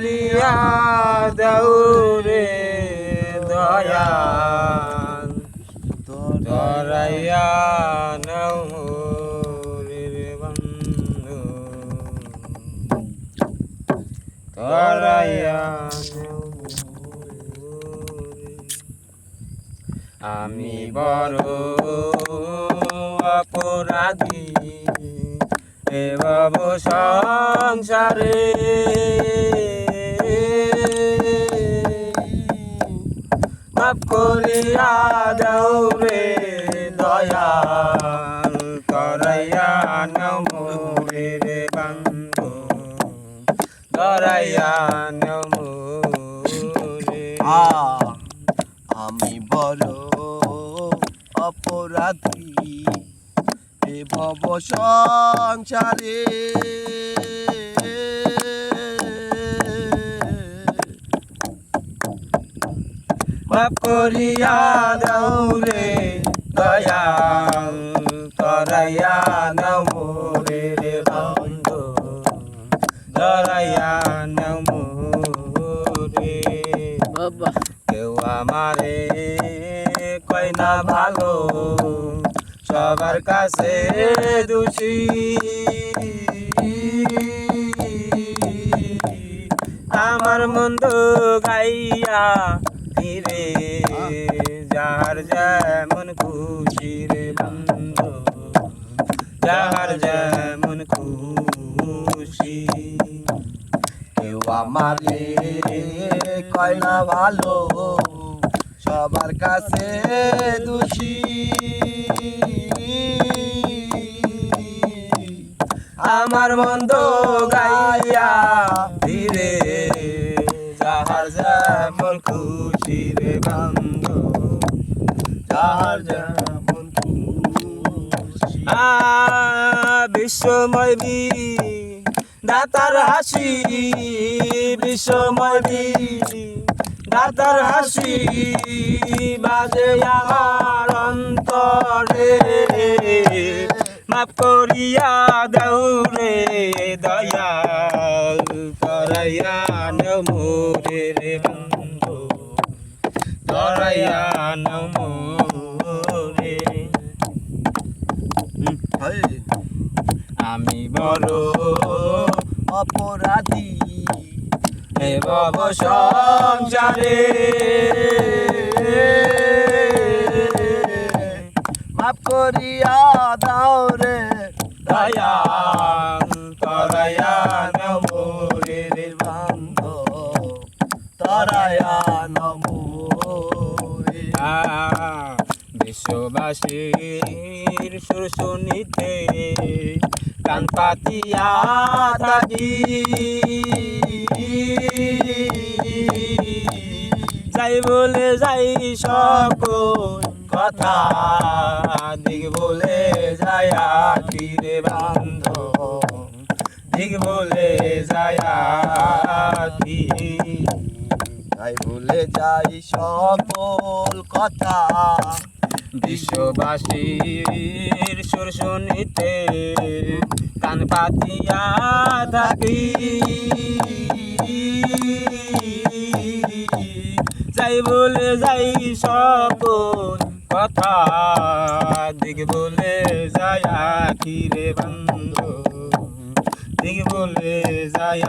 করিয়া দাও রে দয়াল ধরাইয়া নাও রে বন্ধু ধরাইয়া নাও রে। আমি বড় অপরাধী এ ভব সংসারে মাফ করিয়া দাও রে দয়াল করাইয়া নাও মোরে রে বন্ধু করাইয়া নাও মোরে। আমি বড় অপরাধী এ ভব সংসারে মাফ করিয়া দাও রে দয়াল করাইয়া নাও মোরে রে বন্ধু ধরাইয়া নাও মোরে। কেউ আমারে কয় না ভালো সবার কাছে দোষী আমার মন্দ গাইয়া ফিরে যার যেমন খুশি রে বন্ধু যার যেমন খুশি। কেউ আমারে কয় না ভালো সবার কাছে দোষী আমার মন্দ গাইয়া ধীরে যাহার যেমন খুশি রে বন্ধু যাহার যেমন খুশি। বিশ্বময় দাতার হাসি বিশ্বময় দাতার হাসি বাজে আমার অন্তরে মাফ করিয়া দাও রে দয়াল করাইয়া নাও মোরে রে বন্ধু করাইয়া নাও মোরে। আমি বড় অপরাধী এ ভব সংসারে মাফ করিয়া দাও রে দয়াল করাইয়া নাও মোরে রে বন্ধু তরায়া নমো রে। বিশ্ববাসীর সুর শুনিতে কান পাতিয়া থাকি যাই বলে যাই সকল কথা দিক বলে যায় আখি রে বান্ধব দিক বলে যায় আখি তাই ভুলে যাই সকল কথা বিশ্ববাসীর সুর শুনিতে কান পাতিয়া থাকি যাই বলে যাই সকল কথা দিক বলে যায় আখি রে বন্ধু দিক বলে যায়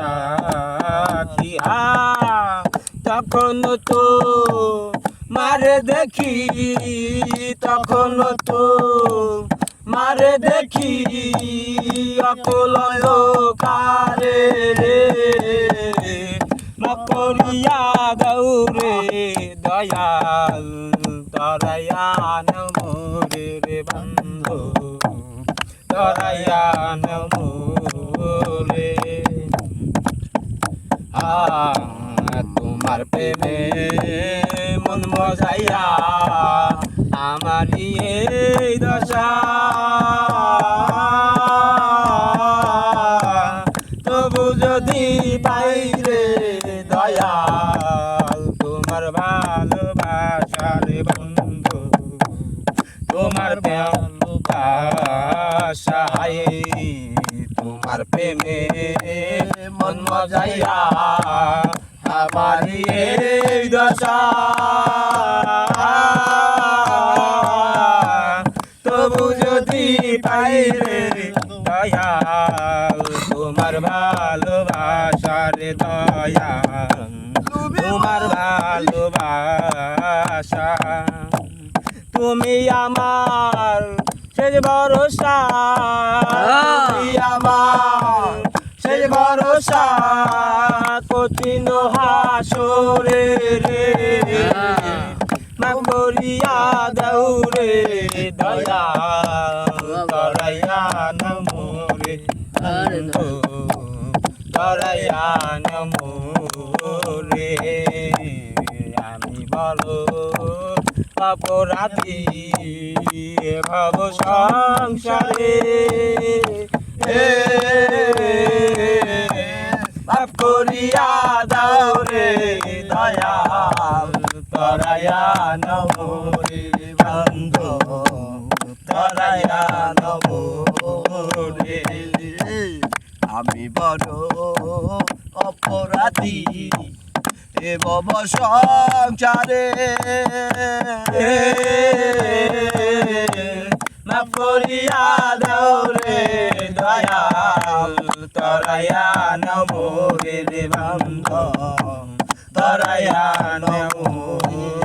আখি। তখন তো মারে দেখি তখন তো মারে দেখি অকল কারে রে করিয়া দাও রে দয়াল তরাইয়া নাও মোরে রে বন্ধু তরাইয়া নাও মোরে। তোমার প্রেমে মন মজাইয়া আমারই এই দশা তবু যদি পাই রে দয়াল তোমার ভালোবাসা রে বন্ধু তোমার ভালোবাসায় তোমার প্রেমে মন মজাইয়া আমারি এই দশা তবু যদি পাই রে দয়াল তোমার ভালোবাসার দয়াল তোমার ভালোবাসা তুমি আমার শেষ ভরসা তুমি আমার শেষ ভরসা কঠিন হাসরে রে মাফ করিয়া দাও রে দয়াল তরাইয়া নমরে বন্ধু তরাইয়া নমরে আমি বড় অপরাধী ভব সংসারে মাফ করিয়া দাও রে দয়াল তরাইয়া নমরে বন্ধু তরাইয়া নমরে আমি বড় অপরাধী এ ভব সংসারে মাফ করিয়া দাও রে দয়াল তরাইয়া নমরে বন্ধু তরাইয়া নমরে